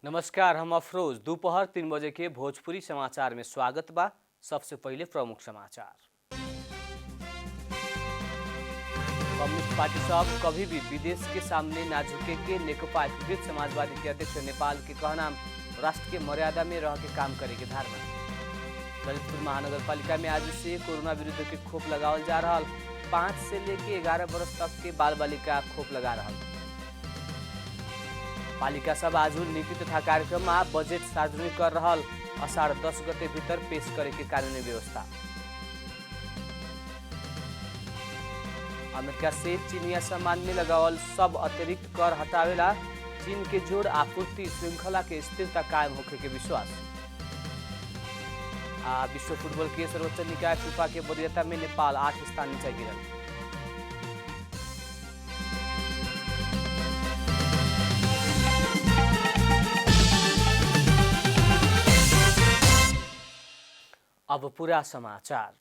नमस्कार, हम अफरोज। दोपहर 3 बजे के भोजपुरी समाचार में स्वागत बा। सबसे पहले प्रमुख समाचार। कम्युनिस्ट पार्टी साहब कभी भी विदेश के सामने ना झुके के नेकपा एकीकृत समाजवादी के अध्यक्ष नेपाल के कहना राष्ट्र के मर्यादा में रह के काम करे के धारणा। ललितपुर महानगर पालिका में आज से कोरोना विरुद्ध के खोप लगावल जा रहा। 5 से लेके 11 वर्ष तक के बाल बालिका खोप लगा रहा। पालिका सब आज नीति तथा कार्यक्रम में बजेट सार्वजनिक कर रहा। अषाढ़ 10 गते भीतर पेश करे के कानूनी व्यवस्था। अमेरिका से चीनिया सामान में लगावल सब अतिरिक्त कर हटावेला। चीन के जोड़ आपूर्ति श्रृंखला के स्थिरता कायम होखे के विश्वास। विश्व फुटबॉल के सर्वोच्च निकाय फीफा के वरीयता में नेपाल 8 स्थान नीचे गिरल। अब पूरा समाचार।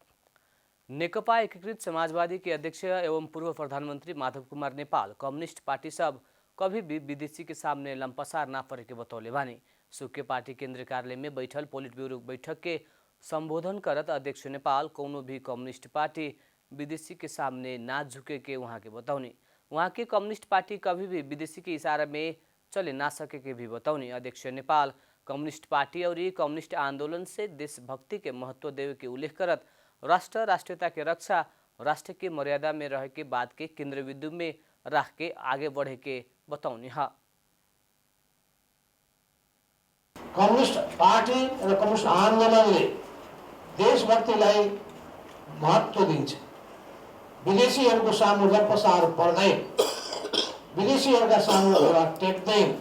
नेकपा एकीकृत समाजवादी के अध्यक्ष एवं पूर्व प्रधानमंत्री माधव कुमार नेपाल कम्युनिस्ट पार्टी सब कभी भी विदेशी के सामने लंपसार ना पड़े के बतौले बानी। सुके पार्टी केंद्रीय कार्यालय में बैठल पोलिट ब्यूरो बैठक के संबोधन करत अध्यक्ष नेपाल कोनो भी कम्युनिस्ट पार्टी विदेशी के सामने ना झुके के वहाँ के बतौनी। वहाँ के कम्युनिस्ट पार्टी कभी भी विदेशी के इशारा में चले ना सके के भी बतौनी। अध्यक्ष नेपाल कम्युनिस्ट पार्टी और कम्युनिस्ट आंदोलन से देशभक्ति के महत्व देवे के उल्लेख करत राष्ट्र राष्ट्रीयता के रक्षा राष्ट्र के मर्यादा में रह के बात के केंद्र बिंदु में रख के आगे बढ़े के बताउनी है। कम्युनिस्ट पार्टी र कम्युनिस्ट आन्दोलनले देशभक्तिलाई महत्व दिन्छ। विदेशीहरूको सामु लम्पसार पर्दैन, विदेशीहरूका सामु घोडा टेक्दैन,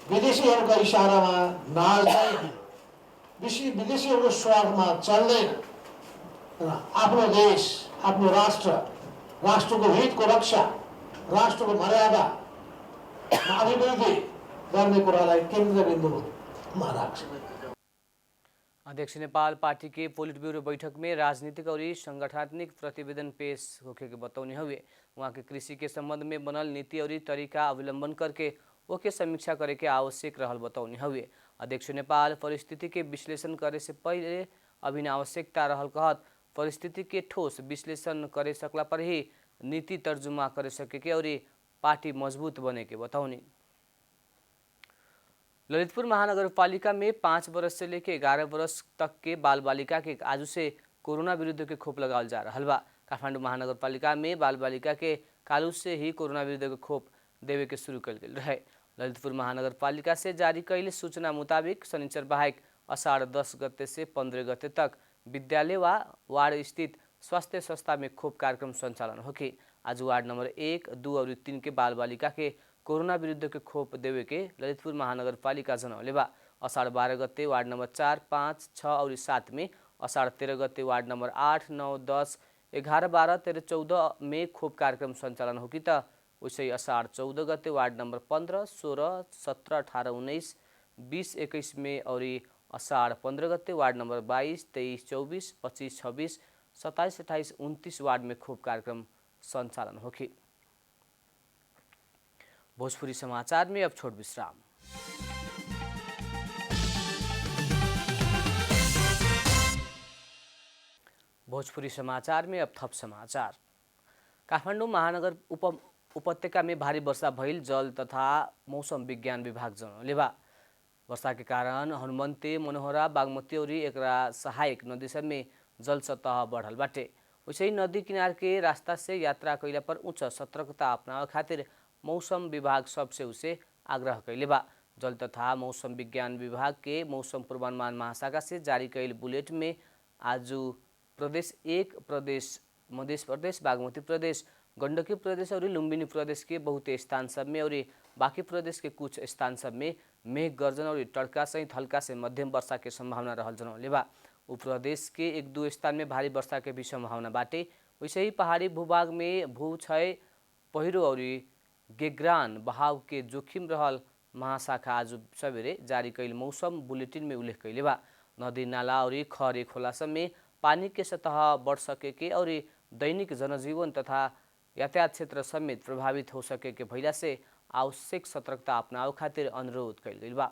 विदेशीहरूका इशारामा नाच्दैन, विदेशीहरूको स्वार्थमा चल्दैन र आफ्नो देश, आफ्नो राष्ट्र, राष्ट्रको हितको रक्षा, राष्ट्रको मर्यादा अभिवृद्धि गर्ने कुरालाई केन्द्रबिन्दुमा राख्छ। अध्यक्ष नेपाल पार्टी के पोलिट ब्यूरो बैठक में राजनीतिक और संगठनात्मक प्रतिवेदन पेश होके के बतौनी हुए। वहाँ के कृषि के संबंध में बनल नीति और तरीका अवलंबन करके ओके समीक्षा करे के आवश्यक रहल बतौनी हुए। अध्यक्ष नेपाल परिस्थिति के विश्लेषण करे से पहले अभिन आवश्यकता रहल कहत परिस्थिति के ठोस विश्लेषण करे सकला पर ही नीति तर्जुमा करे सके के और पार्टी मजबूत बने के बतौनी। ललितपुर महानगर पालिका में 5 वर्ष से लेकर 11 वर्ष तक के बाल बालिका के आज से कोरोना विरुद्ध के खोप लगावल जा रहा बा। काठमाडौँ महानगर पालिका में बाल बालिका के कालू से ही कोरोना विरुद्ध के खोप देवे के शुरू कल गई रहे। ललितपुर महानगर पालिका से जारी कैल सूचना मुताबिक शनिचर बाहेक अषाढ़ 10 गते से 15 गते तक विद्यालय व वार्ड स्थित स्वास्थ्य संस्था में खोप कार्यक्रम संचालन होगी। आज वार्ड नंबर 1, 2 और 3 के बाल बालिका के कोरोना विरुद्ध के खोप देवे के ललितपुर महानगर पालिका जनौले बा। अषाढ़ 12 गते वार्ड नंबर 4, 5, 6 और 7 में, अषाढ़ 13 गते वार्ड नंबर 8, 9, 10, 11, 12, 13, 14 में खोप कार्यक्रम संचालन होगी। तो वैसे अषाढ़ 14 गते वार्ड नंबर 15, 16, 17, 18, 19, 20, 21 में और अषाढ़ 15 गते वार्ड नंबर 22, 23, 24, 25, 26, 27, 28, 29 वार्ड में खोप कार्यक्रम संचालन होगी। भोजपुरी समाचार में अब छोट विश्राम। भोजपुरी समाचार में अब थप समाचार। काठमाडौँ महानगर उपत्यका में भारी वर्षा भइल जल तथा मौसम विज्ञान विभाग जनौले बा। वर्षा के कारण हनुमन्ते, मनोहरा, बागमती और एकरा सहायक नदी सब में जल सतह बढ़ल बाटे। वैसे ही नदी किनार के रास्ता से यात्रा कैला पर उच्च सतर्कता अपनावे खातिर मौसम विभाग सबसे उसे आग्रह कैले बा। जल तथा मौसम विज्ञान विभाग के मौसम पूर्वानुमान महाशाखा से जारी कैल बुलेट में आज प्रदेश 1, प्रदेश मध्य प्रदेश, बागमती प्रदेश, गंडकी प्रदेश और लुम्बिनी प्रदेश के बहुत स्थान सब में और बाकी प्रदेश के कुछ स्थान सब में मेघ गर्जन और तड़का सहित हल्का से मध्यम वर्षा के संभावना रहल जनौले बा। उप प्रदेश के 1-2 स्थान में भारी वर्षा के भी संभावना बाटे। वैसे ही पहाड़ी भूभाग में भूक्षय, पहिरो और गेग्रान बहाव के जोखिम रहल महाशाखा आज सवेरे जारी कैल मौसम बुलेटिन में उल्लेख कैले बा। नदी नाला और खरे खोला सब में पानी के सतह बढ़ सके के और दैनिक जनजीवन तथा यातायात क्षेत्र समेत प्रभावित हो सके के भइला से आवश्यक सतर्कता अपनाओ खातिर अनुरोध कइल गइल बा।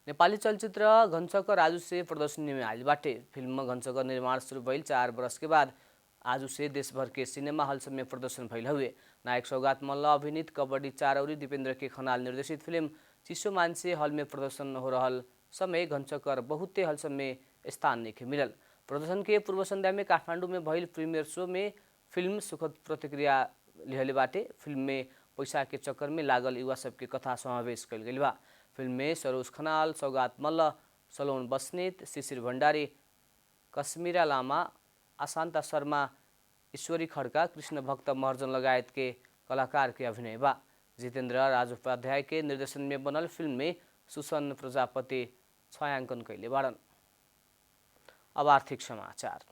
नेपाली चलचित्र घनचक्कर आजु से प्रदर्शनी में आइल बाटे। फिल्म घनचक्कर निर्माण शुरू भइल 4 वर्ष के बाद आजु से देशभर के सिनेमा हॉल सब में प्रदर्शन भइल हुए। नायक सौगात मल्ल अभिनीत कबड्डी 4 और दीपेंद्र के खनाल निर्देशित फिल्म चिसो मान्छे हॉल में प्रदर्शन हो रहल समय घनचक्कर बहुते हॉल सब में स्थान नहीं मिलल। प्रदर्शन के पूर्व संध्या में काठमाडौँ में भइल प्रीमियर शो में फिल्म सुखद प्रतिक्रिया लिहले बाटे। फिल्म में पैसा के चक्कर में लागल युवा सबके कथा समावेश कइल गइल बा। फिल्म में सरोज खनाल, सौगात मल्ल, सलोन बस्नेत, शिशिर भण्डारी, कश्मीरा लामा, अशान्ता शर्मा, ईश्वरी खड्का, कृष्ण भक्त महर्जन लगायत के कलाकार के अभिनय बा। जितेन्द्र राजोपाध्याय के निर्देशन में बनल फिल्म में सुसन प्रजापति छायांकन कैले बाड़न। अब आर्थिक समाचार।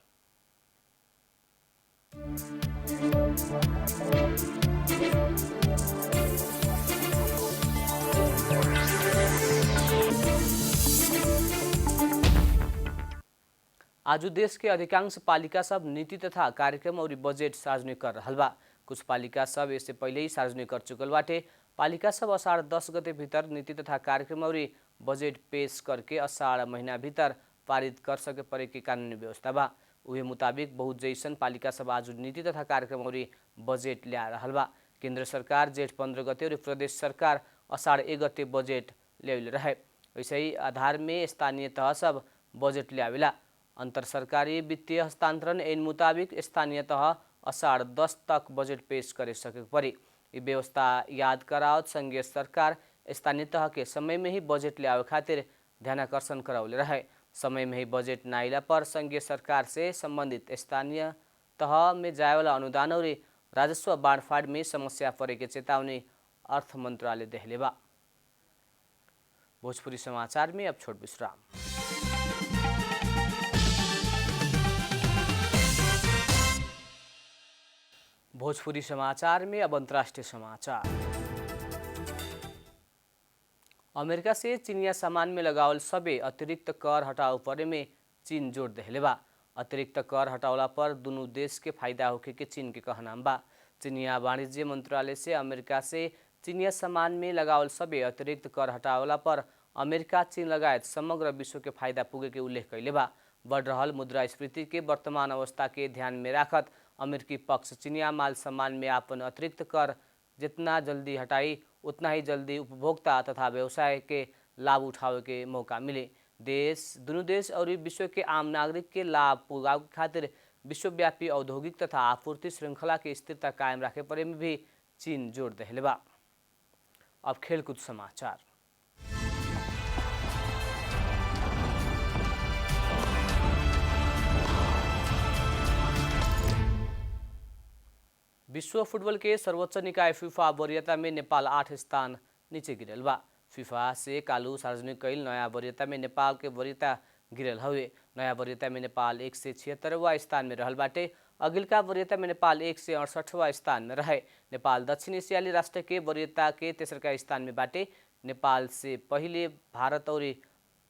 आज देश के अधिकांश पालिका सब नीति तथा कार्यक्रम और बजेट सार्वजनिक कर रहल बा। कुछ पालिका सब इससे पहले ही सार्वजनिक कर चुकल बाटे। पालिका सब अषाढ़ 10 गते भीतर नीति तथा कार्यक्रम और बजेट पेश करके अषाढ़ महीना भीतर पारित कर सके परे के कानूनी व्यवस्था बा। उहे मुताबिक बहुत जैसन पालिका सब आज नीति तथा कार्यक्रम और बजेट ल्या रहल बा। केंद्र सरकार जेठ 15 गते और प्रदेश सरकार अषाढ़ 1 गते बजेट ल्याइल रहे। वैसे ही आधार में स्थानीय तह सब बजेट ल्यावेला। अंतर सरकारी वित्तीय हस्तांतरण ऐन मुताबिक स्थानीय तह अषाढ़ 10 तक बजेट पेश करे सके परी। ये व्यवस्था याद करावत संघीय सरकार स्थानीय तह के समय में ही बजेट ल्यावे खातिर ध्यानाकर्षण कराउले रहे। समय में ही बजेट नाइला पर संघीय सरकार से संबंधित स्थानीय तह में जाए वाला अनुदान और राजस्व बाँडफाँड में समस्या परे के चेतावनी अर्थ मंत्रालय देहले बा। भोजपुरी समाचार में अब छोट विश्राम। भोजपुरी समाचार में अब अंतर्राष्ट्रीय समाचार। अमेरिका से चीनिया सामान में लगावल सबे अतिरिक्त कर हटाव परे में चीन जोड़ देहले बा। अतिरिक्त कर हटावला पर दुनू देश के फायदा होखे के चीन के कहनाम बा। चीनिया वाणिज्य मंत्रालय से अमेरिका से चीनिया सामान में लगावल सबे अतिरिक्त कर हटावला पर अमेरिका, चीन लगायत समग्र विश्व के फायदा पुगे के उल्लेख कैले बा। बढ़ रहल मुद्रास्फीति के वर्तमान अवस्था के ध्यान में राखत अमेरिकी पक्ष चीनिया माल सामान में आपन अतिरिक्त कर जितना जल्दी हटाई उतना ही जल्दी उपभोक्ता तथा व्यवसाय के लाभ उठावे के मौका मिले। दुनू देश और विश्व के आम नागरिक के लाभ पुगावे खातिर विश्वव्यापी औद्योगिक तथा आपूर्ति श्रृंखला के स्थिरता कायम रखे परे में भी चीन जोड़ देहले बा। अब खेलकूद समाचार। विश्व फुटबॉल के सर्वोच्च निकाय फीफा वरीयता में नेपाल 8 स्थान नीचे गिरल बा। फीफा से कालू सार्वजनिक कैल नया वरीयता में नेपाल के वरीयता गिरल हुए। नया वरीयता में नेपाल 176वां स्थान में रहल बाटे। अगिलका वरीयता में नेपाल 168वां स्थान में रहे। नेपाल दक्षिण एशियाली राष्ट्र के वरीयता के तेसरका स्थान में बाटे। नेपाल से पहले भारत और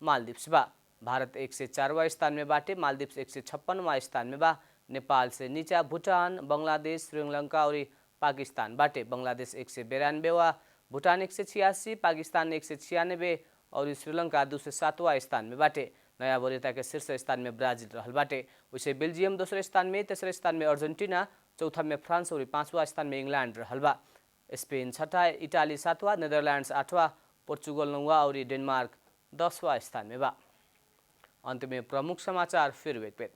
मालदीव्स बा। भारत 104वां स्थान में बाटे। मालदीव्स 156वां स्थान में बा। नेपाल से नीचा भूटान, बांग्लादेश, श्रीलंका और पाकिस्तान बाटे। बांग्लादेश 192वां, भूटान 186, पाकिस्तान 196 और श्रीलंका 207वां स्थान में बाटे। नया वरीयता के शीर्ष स्थान में ब्राजील रहल बाटे। वैसे बेल्जियम दूसरे स्थान में, तेसरे स्थान में अर्जेंटीना, चौथा में फ्रांस और 5वां स्थान में इंग्लैंड रहल बा। स्पेन 6वां, इटाली 7वां, नीदरलैंड्स 8वां, पोर्चुगल 9वां और डेनमार्क 10वां स्थान में बा। अंत में प्रमुख समाचार फिर एक बेर।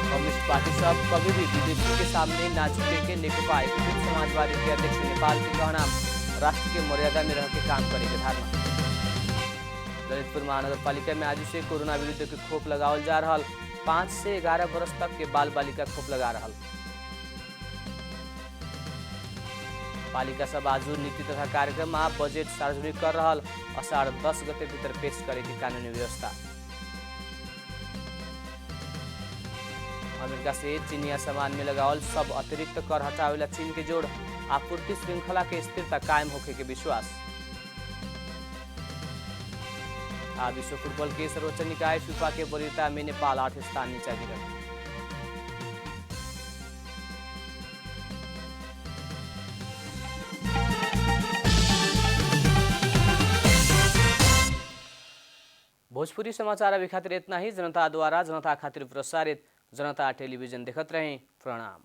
कम्युनिस्ट पार्टी सब कभी भी विदेशी के सामने ना झुके के नेकपा एकीकृत समाजवादी के अध्यक्ष नेपाल के कहना राष्ट्र के मर्यादा में रह के काम करे के धारणा। ललितपुर महानगर पालिका में आज से कोरोना विरुद्ध के खोप लगावल जा रहा। 5 से 11 वर्ष तक के बाल बालिका खोप लगा रहा। पालिका सब आज नीति तथा कार्यक्रम में बजेट सार्वजनिक कर रहा। अषाढ़ 10 गते भीतर पेश करे की कानूनी व्यवस्था। अमेरिका से चीनिया सामान में लगावल सब अतिरिक्त कर हटावेला चीन के जोड़। आपूर्ति श्रृंखला के स्थिरता कायम होखे के विश्वास। विश्व फुटबॉल के सर्वोच्च निकाय फीफा के वरीयता में नेपाल 8 स्थान नीचा गिरल। भोजपुरी समाचार अभी खातिर इतना ही। जनता द्वारा जनता खातिर प्रसारित जनता टेलीविजन देखत रहें। प्रणाम।